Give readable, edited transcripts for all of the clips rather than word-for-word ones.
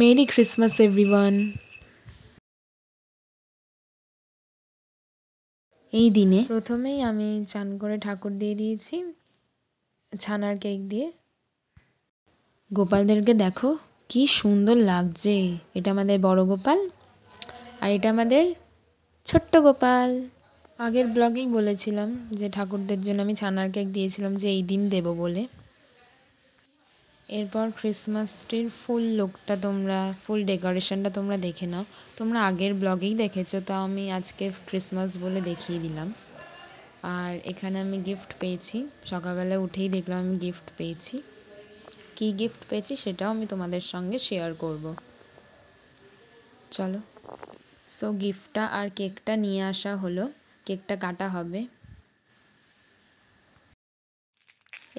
Merry Christmas everyone. এই দিনে প্রথমেই আমি চান করে ঠাকুর দিয়ে দিয়েছি ছানার কেক দিয়ে। গোপালদেরকে দেখো কি সুন্দর লাগছে। এটা আমাদের বড় গোপাল আর এটা আমাদের ছোট্ট গোপাল। আগের ব্লগেই বলেছিলাম যে ঠাকুরদের জন্য আমি ছানার কেক দিয়েছিলাম যে এই দিন দেব বলে। এরপর ক্রিসমাস ট্রির ফুল লুকটা ফুল ডেকোরেশনটা তোমরা দেখে নাও। তোমরা আগের ব্লগেই দেখেছো, তাও আমি আজকে ক্রিসমাস বলে দেখিয়ে দিলাম। আর এখানে আমি গিফট পেয়েছি, সকালবেলা উঠেই দেখলাম আমি গিফট পেয়েছি। কী গিফট পেয়েছি সেটাও আমি তোমাদের সঙ্গে শেয়ার করব। চলো, সো গিফটটা আর কেকটা নিয়ে আসা হলো, কেকটা কাটা হবে।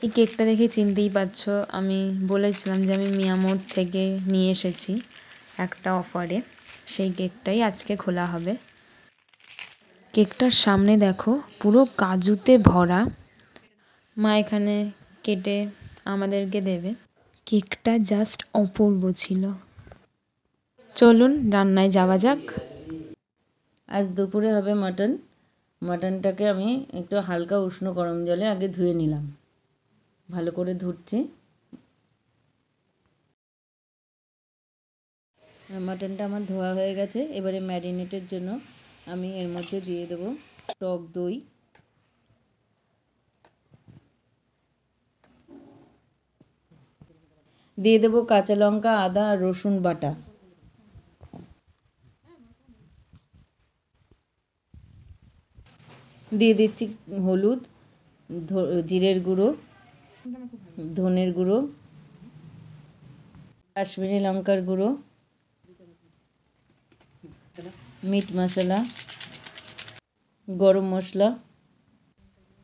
এই কেকটা দেখে চিনতেই পারছো, আমি বলেছিলাম যে আমি মিয়ামোর থেকে নিয়ে এসেছি একটা অফারে, সেই কেকটাই আজকে খোলা হবে। কেকটার সামনে দেখো পুরো কাজুতে ভরা। মা এখানে কেটে আমাদেরকে দেবে। কেকটা জাস্ট অপূর্ব ছিল। চলুন রান্নায় যাওয়া যাক। আজ দুপুরে হবে মাটন। মাটনটাকে আমি একটু হালকা উষ্ণ গরম জলে আগে ধুয়ে নিলাম, ভালো করে ধুচ্ছি। মাটনটা আমার ধোয়া হয়ে গেছে। এবারে ম্যারিনেটের জন্য আমি এর মধ্যে দিয়ে দেবো টক দই, দিয়ে দেবো কাঁচা লঙ্কা, আদা আর রসুন বাটা, দিয়ে দিচ্ছি হলুদ, জিরের গুঁড়ো, ধনের গুঁড়ো, কাশ্মীরি লঙ্কার গুঁড়ো, মিট মশলা, গরম মশলা,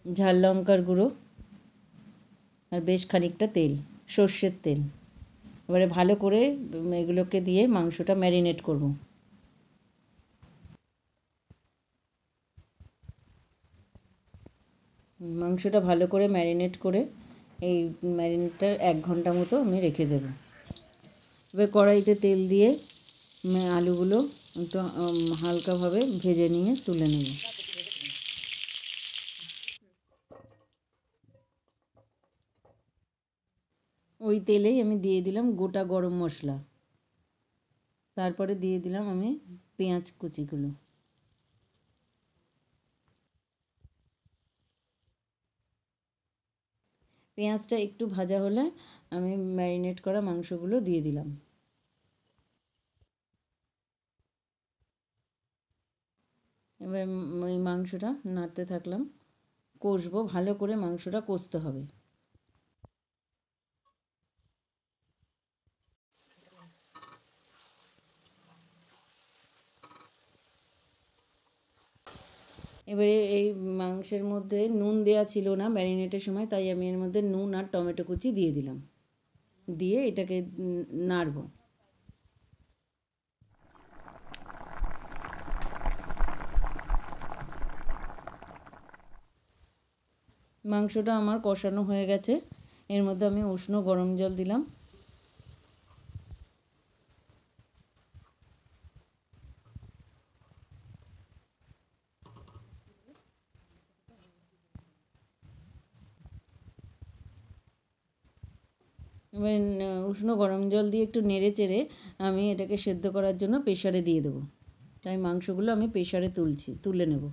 ঝাল লঙ্কার গুঁড়ো আর বেশ খানিকটা তেল, সর্ষের তেল। এবারে ভালো করে এগুলোকে দিয়ে মাংসটা ম্যারিনেট করব। মাংসটা ভালো করে ম্যারিনেট করে এই ম্যারিনেটটা 1 ঘন্টা মতো আমি রেখে দেব। এবার কড়াইতে তেল দিয়ে আলুগুলো একটু হালকাভাবে ভেজে নিয়ে তুলে নেব। ওই তেলেই আমি দিয়ে দিলাম গোটা গরম মশলা, তারপরে দিয়ে দিলাম আমি পেঁয়াজ কুচিগুলো। পেঁয়াজটা একটু ভাজা হলে আমি ম্যারিনেট করা মাংসগুলো দিয়ে দিলাম। এবার ওই মাংসটা নাড়তে থাকলাম, কষবো, ভালো করে মাংসটা কষতে হবে। এবারে এই মাংসের মধ্যে নুন দেওয়া ছিল না ম্যারিনেটের সময়, তাই আমি এর মধ্যে নুন আর টমেটো কুচি দিয়ে দিলাম, দিয়ে এটাকে নাড়বো। মাংসটা আমার কষানো হয়ে গেছে। এর মধ্যে আমি উষ্ণ গরম জল দিলাম। এবার উষ্ণ গরম জল দিয়ে একটু নেড়ে চেড়ে আমি এটাকে সেদ্ধ করার জন্য প্রেশারে দিয়ে দেবো। তাই মাংসগুলো আমি প্রেশারে তুলে নেব।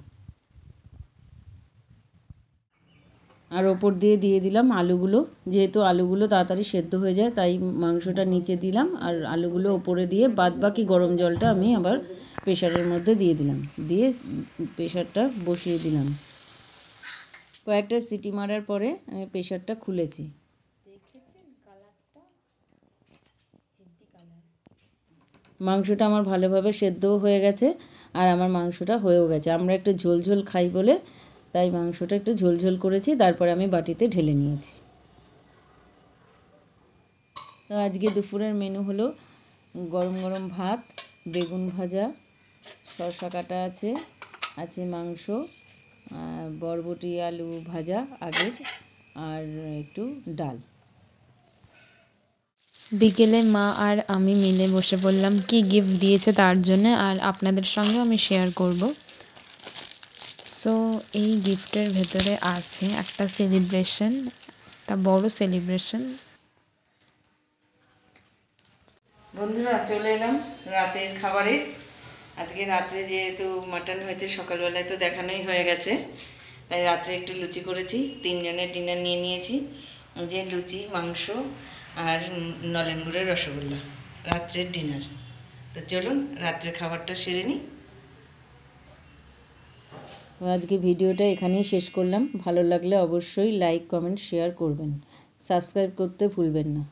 আর ওপর দিয়ে দিলাম আলুগুলো। যেহেতু আলুগুলো তাড়াতাড়ি সেদ্ধ হয়ে যায়, তাই মাংসটা নিচে দিলাম আর আলুগুলো ওপরে দিয়ে বাদবাকি গরম জলটা আমি আবার প্রেশারের মধ্যে দিয়ে দিলাম, দিয়ে প্রেশারটা বসিয়ে দিলাম। কয়েকটা সিটি মারার পরে আমি প্রেশারটা খুলেছি। মাংসটা আমার ভালোভাবে সেদ্ধও হয়ে গেছে আর আমার মাংসটা হয়েও গেছে। আমরা একটু ঝোল ঝোল খাই বলে তাই মাংসটা একটু ঝোল ঝোল করেছি, তারপরে আমি বাটিতে ঢেলে নিয়েছি। তো আজকে দুপুরের মেনু হলো গরম গরম ভাত, বেগুন ভাজা, শসা কাটা আছে, আছে মাংস, বরবটি আলু ভাজা আগের, আর একটু ডাল। বিকেলে মা আর আমি মিলে বসে পড়লাম কি গিফট দিয়েছে তার জন্য, আর আপনাদের সঙ্গেও আমি শেয়ার করব। সো এই গিফটের ভেতরে আছে একটা সেলিব্রেশন, একটা বড় সেলিব্রেশন। বন্ধুরা চলে এলাম রাতের খাবারে। আজকে রাত্রে যেহেতু মাটন হয়েছে, সকালবেলায় তো দেখানোই হয়ে গেছে, তাই রাত্রে একটু লুচি করেছি। 3 জনের ডিনার নিয়ে নিয়েছি, যে লুচি, মাংস আর নলেন গুড়ের রসগোল্লা, রাত্রের ডিনার। তো চলুন রাত্রের খাবারটা সেরে নিই। আজকে ভিডিওটা এখানেই শেষ করলাম। ভালো লাগলে অবশ্যই লাইক, কমেন্ট, শেয়ার করবেন। সাবস্ক্রাইব করতে ভুলবেন না।